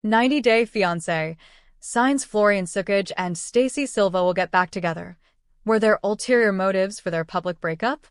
90-Day Fiancé. Signs Florian Stacey and Stacey Silva will get back together. Were there ulterior motives for their public breakup?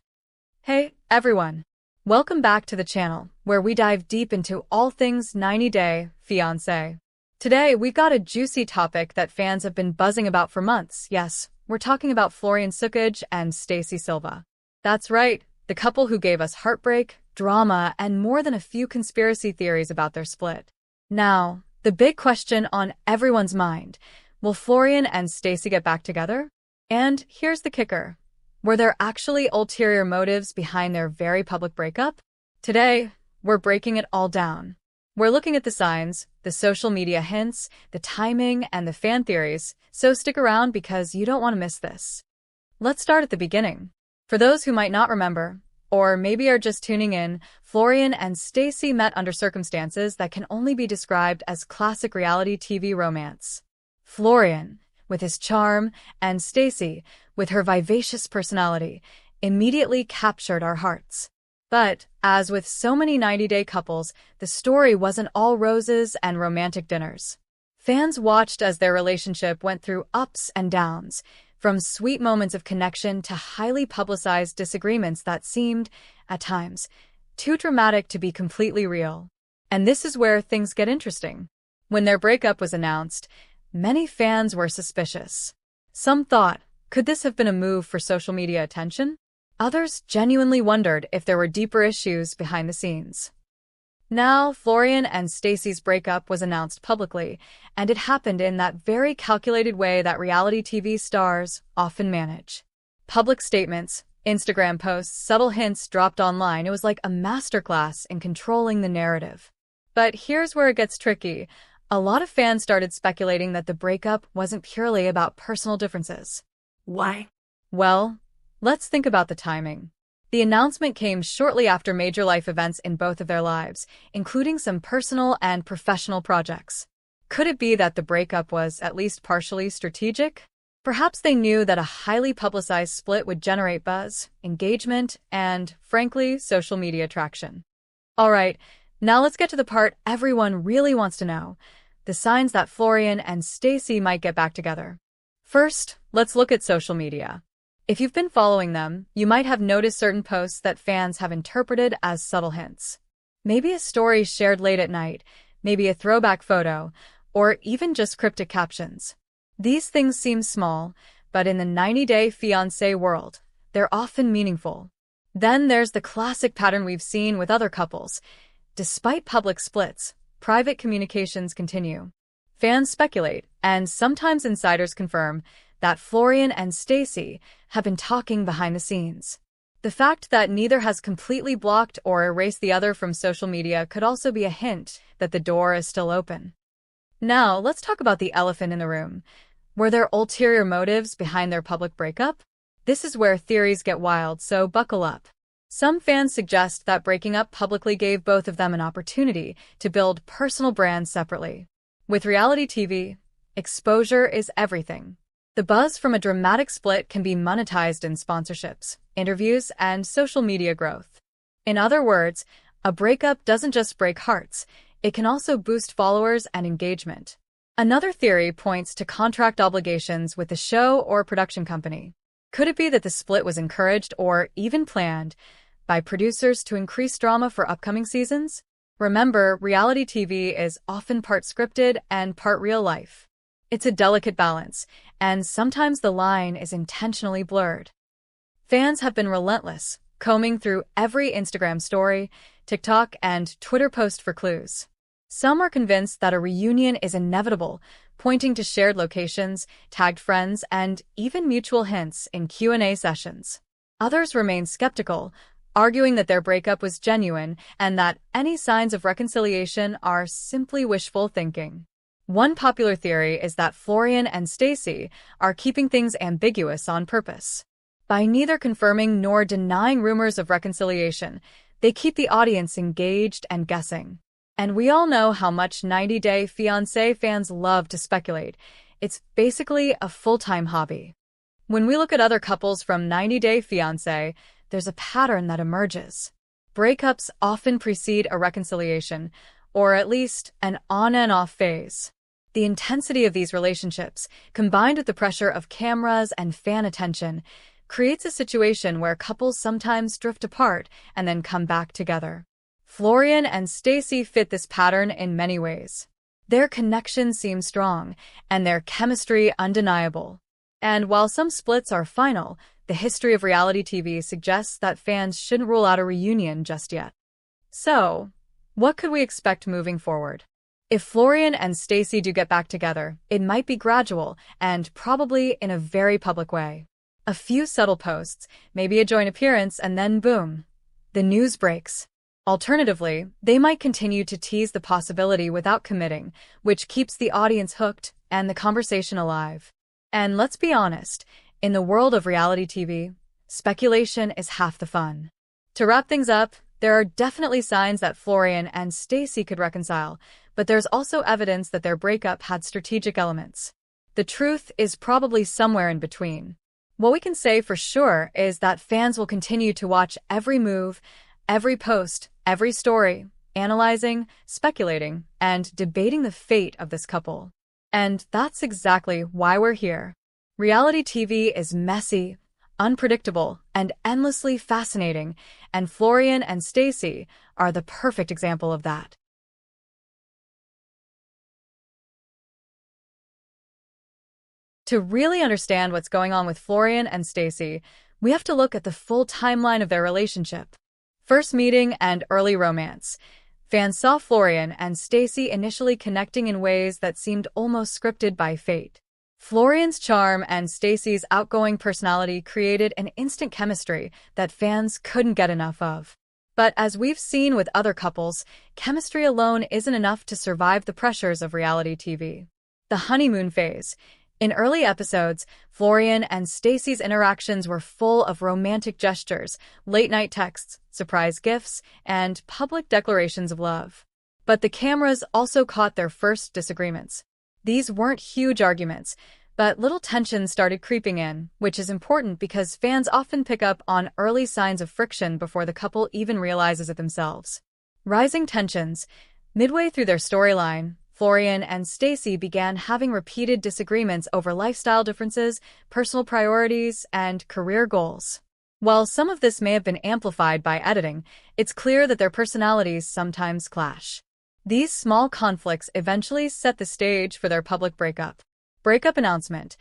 Hey, everyone. Welcome back to the channel, where we dive deep into all things 90-Day Fiancé. Today, we've got a juicy topic that fans have been buzzing about for months. Yes, we're talking about Florian Stacey and Stacey Silva. That's right, the couple who gave us heartbreak, drama, and more than a few conspiracy theories about their split. Now, the big question on everyone's mind, will Florian and Stacey get back together? And here's the kicker. Were there actually ulterior motives behind their very public breakup? Today, we're breaking it all down. We're looking at the signs, the social media hints, the timing, and the fan theories, so stick around because you don't want to miss this. Let's start at the beginning. For those who might not remember, or maybe are just tuning in, Florian and Stacey met under circumstances that can only be described as classic reality TV romance. Florian, with his charm, and Stacey, with her vivacious personality, immediately captured our hearts. But, as with so many 90-day couples, the story wasn't all roses and romantic dinners. Fans watched as their relationship went through ups and downs, from sweet moments of connection to highly publicized disagreements that seemed, at times, too dramatic to be completely real. And this is where things get interesting. When their breakup was announced, many fans were suspicious. Some thought, could this have been a move for social media attention? Others genuinely wondered if there were deeper issues behind the scenes. Now, Florian and Stacey's breakup was announced publicly, and it happened in that very calculated way that reality TV stars often manage. Public statements, Instagram posts, subtle hints dropped online. It was like a masterclass in controlling the narrative. But here's where it gets tricky. A lot of fans started speculating that the breakup wasn't purely about personal differences. Why? Well, let's think about the timing. The announcement came shortly after major life events in both of their lives, including some personal and professional projects. Could it be that the breakup was at least partially strategic? Perhaps they knew that a highly publicized split would generate buzz, engagement, and, frankly, social media traction. All right, now let's get to the part everyone really wants to know, the signs that Florian and Stacey might get back together. First, let's look at social media. If you've been following them, you might have noticed certain posts that fans have interpreted as subtle hints. Maybe a story shared late at night, maybe a throwback photo, or even just cryptic captions. These things seem small, but in the 90-Day Fiancé world, they're often meaningful. Then there's the classic pattern we've seen with other couples. Despite public splits, private communications continue. Fans speculate, and sometimes insiders confirm, that Florian and Stacey have been talking behind the scenes. The fact that neither has completely blocked or erased the other from social media could also be a hint that the door is still open. Now, let's talk about the elephant in the room. Were there ulterior motives behind their public breakup? This is where theories get wild, so buckle up. Some fans suggest that breaking up publicly gave both of them an opportunity to build personal brands separately. With reality TV, exposure is everything. The buzz from a dramatic split can be monetized in sponsorships, interviews, and social media growth. In other words, a breakup doesn't just break hearts, it can also boost followers and engagement. Another theory points to contract obligations with the show or production company. Could it be that the split was encouraged or even planned by producers to increase drama for upcoming seasons? Remember, reality TV is often part scripted and part real life. It's a delicate balance, and sometimes the line is intentionally blurred. Fans have been relentless, combing through every Instagram story, TikTok, and Twitter post for clues. Some are convinced that a reunion is inevitable, pointing to shared locations, tagged friends, and even mutual hints in Q&A sessions. Others remain skeptical, arguing that their breakup was genuine and that any signs of reconciliation are simply wishful thinking. One popular theory is that Florian and Stacey are keeping things ambiguous on purpose. By neither confirming nor denying rumors of reconciliation, they keep the audience engaged and guessing. And we all know how much 90-Day Fiancé fans love to speculate. It's basically a full-time hobby. When we look at other couples from 90-Day Fiancé, there's a pattern that emerges. Breakups often precede a reconciliation, or at least an on and off phase. The intensity of these relationships, combined with the pressure of cameras and fan attention, creates a situation where couples sometimes drift apart and then come back together. Florian and Stacey fit this pattern in many ways. Their connection seems strong, and their chemistry undeniable. And while some splits are final, the history of reality TV suggests that fans shouldn't rule out a reunion just yet. So, what could we expect moving forward? If Florian and Stacey do get back together, it might be gradual and probably in a very public way. A few subtle posts, maybe a joint appearance, and then boom, the news breaks. Alternatively, they might continue to tease the possibility without committing, which keeps the audience hooked and the conversation alive. And let's be honest, in the world of reality TV, speculation is half the fun. To wrap things up, there are definitely signs that Florian and Stacey could reconcile, but there's also evidence that their breakup had strategic elements. The truth is probably somewhere in between. What we can say for sure is that fans will continue to watch every move, every post, every story, analyzing, speculating, and debating the fate of this couple. And that's exactly why we're here. Reality TV is messy, unpredictable, and endlessly fascinating, and Florian and Stacey are the perfect example of that. To really understand what's going on with Florian and Stacey, we have to look at the full timeline of their relationship. First meeting and early romance. Fans saw Florian and Stacey initially connecting in ways that seemed almost scripted by fate. Florian's charm and Stacey's outgoing personality created an instant chemistry that fans couldn't get enough of. But as we've seen with other couples, chemistry alone isn't enough to survive the pressures of reality TV. The honeymoon phase. In early episodes, Florian and Stacey's interactions were full of romantic gestures, late-night texts, surprise gifts, and public declarations of love. But the cameras also caught their first disagreements. These weren't huge arguments, but little tensions started creeping in, which is important because fans often pick up on early signs of friction before the couple even realizes it themselves. Rising tensions. Midway through their storyline, Florian and Stacey began having repeated disagreements over lifestyle differences, personal priorities, and career goals. While some of this may have been amplified by editing, it's clear that their personalities sometimes clash. These small conflicts eventually set the stage for their public breakup. Breakup announcement.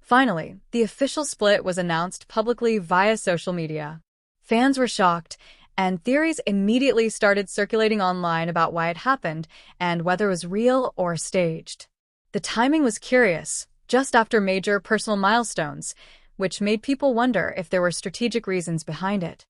Finally, the official split was announced publicly via social media. Fans were shocked, and theories immediately started circulating online about why it happened and whether it was real or staged. The timing was curious, just after major personal milestones, which made people wonder if there were strategic reasons behind it.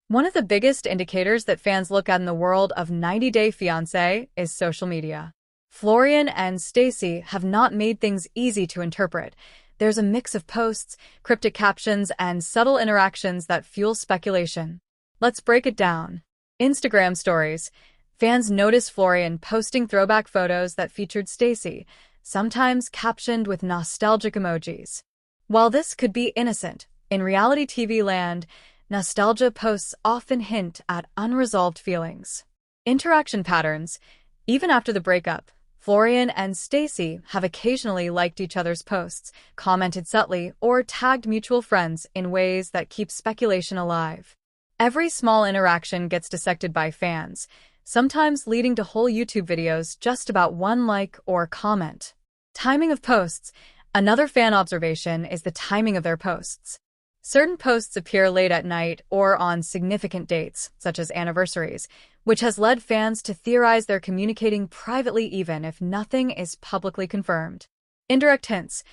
One of the biggest indicators that fans look at in the world of 90-Day Fiancé is social media. Florian and Stacey have not made things easy to interpret. There's a mix of posts, cryptic captions, and subtle interactions that fuel speculation. Let's break it down. Instagram stories. Fans noticed Florian posting throwback photos that featured Stacey, sometimes captioned with nostalgic emojis. While this could be innocent, in reality TV land, nostalgia posts often hint at unresolved feelings. Interaction patterns. Even after the breakup, Florian and Stacey have occasionally liked each other's posts, commented subtly, or tagged mutual friends in ways that keep speculation alive. Every small interaction gets dissected by fans, sometimes leading to whole YouTube videos just about one like or comment. Timing of posts. Another fan observation is the timing of their posts. Certain posts appear late at night or on significant dates, such as anniversaries, which has led fans to theorize they're communicating privately even if nothing is publicly confirmed. Indirect hints.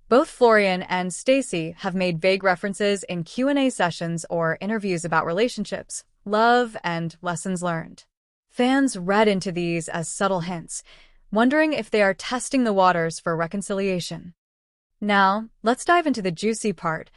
Both Florian and Stacey have made vague references in Q&A sessions or interviews about relationships, love, and lessons learned. Fans read into these as subtle hints, wondering if they are testing the waters for reconciliation. Now, let's dive into the juicy part,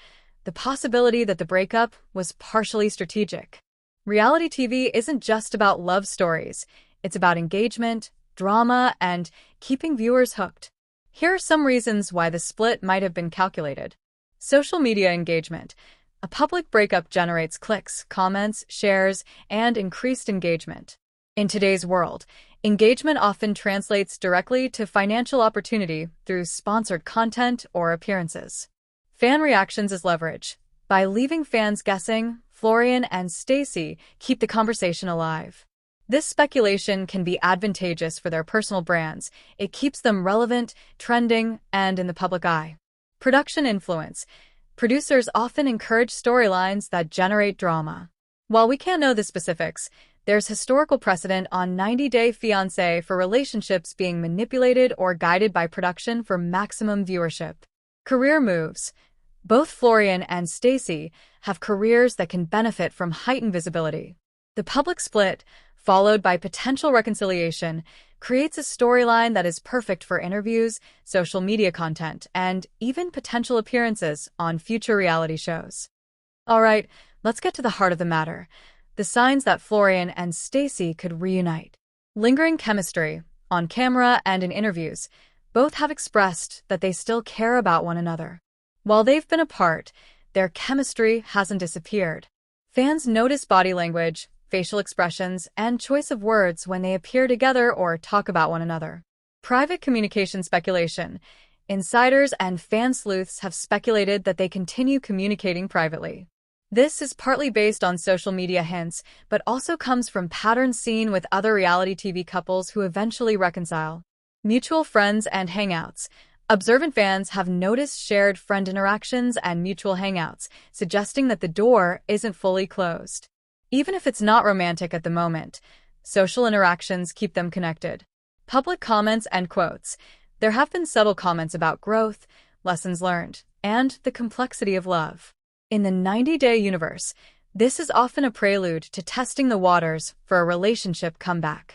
the possibility that the breakup was partially strategic. Reality TV isn't just about love stories. It's about engagement, drama, and keeping viewers hooked. Here are some reasons why the split might have been calculated. Social media engagement. A public breakup generates clicks, comments, shares, and increased engagement. In today's world, Engagement often translates directly to financial opportunity through sponsored content or appearances. Fan reactions as leverage. By leaving fans guessing, Florian and Stacey keep the conversation alive. This speculation can be advantageous for their personal brands. It keeps them relevant, trending, and in the public eye. Production influence. Producers often encourage storylines that generate drama. While we can't know the specifics, there's historical precedent on 90 Day Fiancé for relationships being manipulated or guided by production for maximum viewership. Career moves. Both Florian and Stacey have careers that can benefit from heightened visibility. The public split, followed by potential reconciliation, creates a storyline that is perfect for interviews, social media content, and even potential appearances on future reality shows. All right, let's get to the heart of the matter. The signs that Florian and Stacey could reunite. Lingering chemistry. On camera and in interviews, both have expressed that they still care about one another. While they've been apart, their chemistry hasn't disappeared. Fans notice body language, facial expressions, and choice of words when they appear together or talk about one another. Private communication speculation. Insiders and fan sleuths have speculated that they continue communicating privately. This is partly based on social media hints, but also comes from patterns seen with other reality TV couples who eventually reconcile. Mutual friends and hangouts. Observant fans have noticed shared friend interactions and mutual hangouts, suggesting that the door isn't fully closed. Even if it's not romantic at the moment, social interactions keep them connected. Public comments and quotes. There have been subtle comments about growth, lessons learned, and the complexity of love. In the 90-day universe, this is often a prelude to testing the waters for a relationship comeback.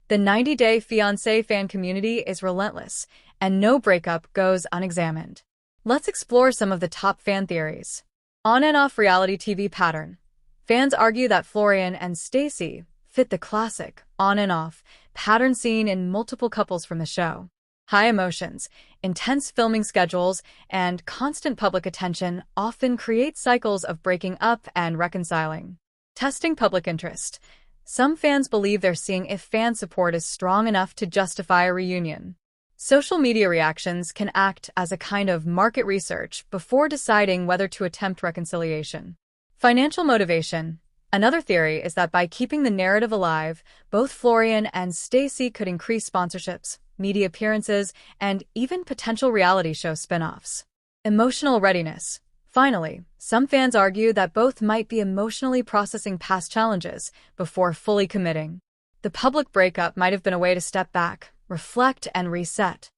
The 90-day Fiancé fan community is relentless, and no breakup goes unexamined. Let's explore some of the top fan theories. On and off reality TV pattern. Fans argue that Florian and Stacey fit the classic on and off pattern seen in multiple couples from the show. High emotions, intense filming schedules, and constant public attention often create cycles of breaking up and reconciling. Testing public interest. Some fans believe they're seeing if fan support is strong enough to justify a reunion. Social media reactions can act as a kind of market research before deciding whether to attempt reconciliation. Financial motivation. Another theory is that by keeping the narrative alive, both Florian and Stacey could increase sponsorships, media appearances, and even potential reality show spin-offs. Emotional readiness. Finally, some fans argue that both might be emotionally processing past challenges before fully committing. The public breakup might have been a way to step back, reflect, and reset.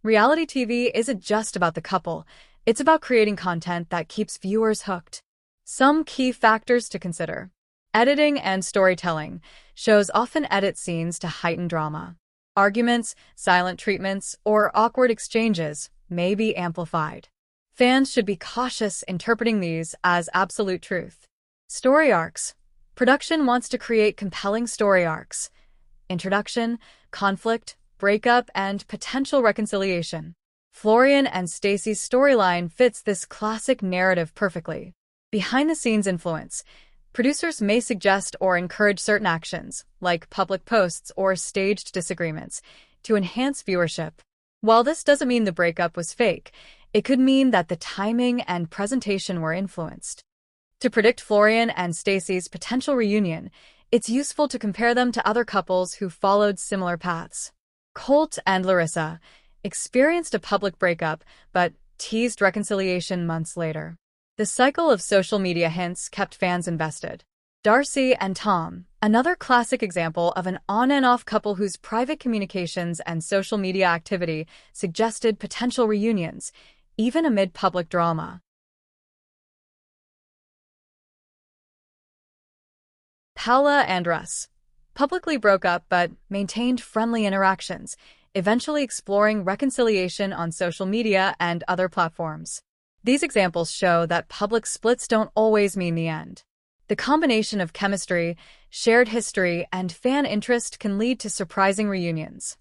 Reality TV isn't just about the couple, it's about creating content that keeps viewers hooked. Some key factors to consider. Editing and storytelling. Shows often edit scenes to heighten drama. Arguments, silent treatments, or awkward exchanges may be amplified. Fans should be cautious interpreting these as absolute truth. Story arcs. Production wants to create compelling story arcs. Introduction, conflict, breakup, and potential reconciliation. Florian and Stacey's storyline fits this classic narrative perfectly. Behind-the-scenes influence. Producers may suggest or encourage certain actions, like public posts or staged disagreements, to enhance viewership. While this doesn't mean the breakup was fake, it could mean that the timing and presentation were influenced. To predict Florian and Stacey's potential reunion, it's useful to compare them to other couples who followed similar paths. Colt and Larissa experienced a public breakup, but teased reconciliation months later. The cycle of social media hints kept fans invested. Darcy and Tom, another classic example of an on and off couple whose private communications and social media activity suggested potential reunions, even amid public drama. Paula and Russ publicly broke up but maintained friendly interactions, eventually exploring reconciliation on social media and other platforms. These examples show that public splits don't always mean the end. The combination of chemistry, shared history, and fan interest can lead to surprising reunions.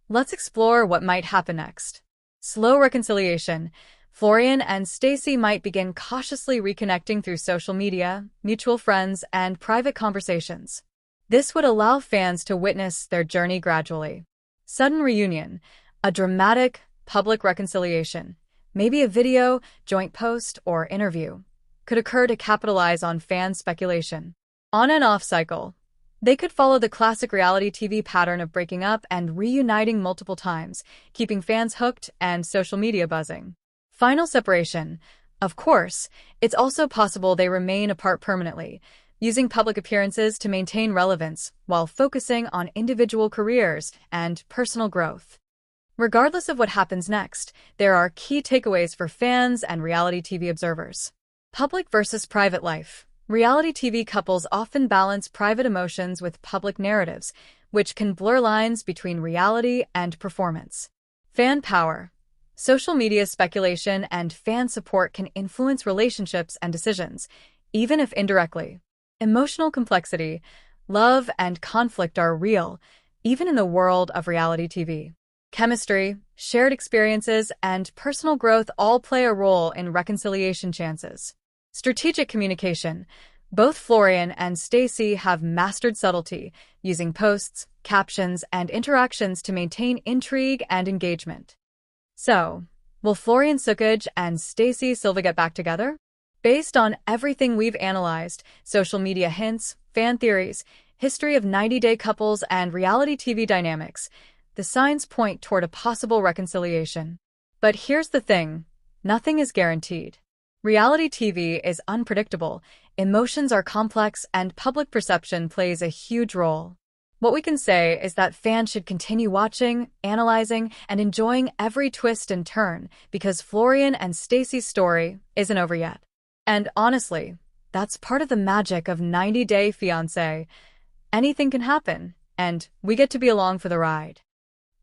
Let's explore what might happen next. Slow reconciliation. Florian and Stacey might begin cautiously reconnecting through social media, mutual friends, and private conversations. This would allow fans to witness their journey gradually. Sudden reunion, a dramatic, public reconciliation, maybe a video, joint post, or interview, could occur to capitalize on fan speculation. On and off cycle. They could follow the classic reality TV pattern of breaking up and reuniting multiple times, keeping fans hooked and social media buzzing. Final separation. Of course, it's also possible they remain apart permanently, using public appearances to maintain relevance while focusing on individual careers and personal growth. Regardless of what happens next, there are key takeaways for fans and reality TV observers. Public versus private life. Reality TV couples often balance private emotions with public narratives, which can blur lines between reality and performance. Fan power. Social media speculation and fan support can influence relationships and decisions, even if indirectly. Emotional complexity. Love and conflict are real, even in the world of reality TV. Chemistry, shared experiences, and personal growth all play a role in reconciliation chances. Strategic communication. Both Florian and Stacey have mastered subtlety, using posts, captions, and interactions to maintain intrigue and engagement. So, will Florian Stacey and Stacey Silva get back together? Based on everything we've analyzed, social media hints, fan theories, history of 90-day couples, and reality TV dynamics, the signs point toward a possible reconciliation. But here's the thing, nothing is guaranteed. Reality TV is unpredictable, emotions are complex, and public perception plays a huge role. What we can say is that fans should continue watching, analyzing, and enjoying every twist and turn because Florian and Stacey's story isn't over yet. And honestly, that's part of the magic of 90-Day Fiancé. Anything can happen, and we get to be along for the ride.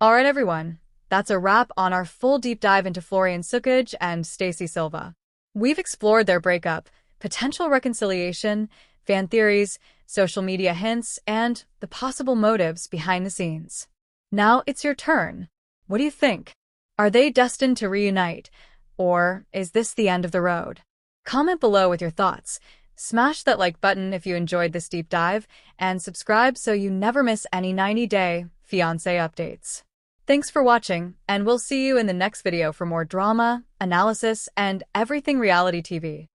Alright everyone, that's a wrap on our full deep dive into Florian Stacey and Stacey Silva. We've explored their breakup, potential reconciliation, fan theories, social media hints, and the possible motives behind the scenes. Now it's your turn. What do you think? Are they destined to reunite, or is this the end of the road? Comment below with your thoughts. Smash that like button if you enjoyed this deep dive, and subscribe so you never miss any 90-Day Fiancé updates. Thanks for watching, and we'll see you in the next video for more drama, analysis, and everything reality TV.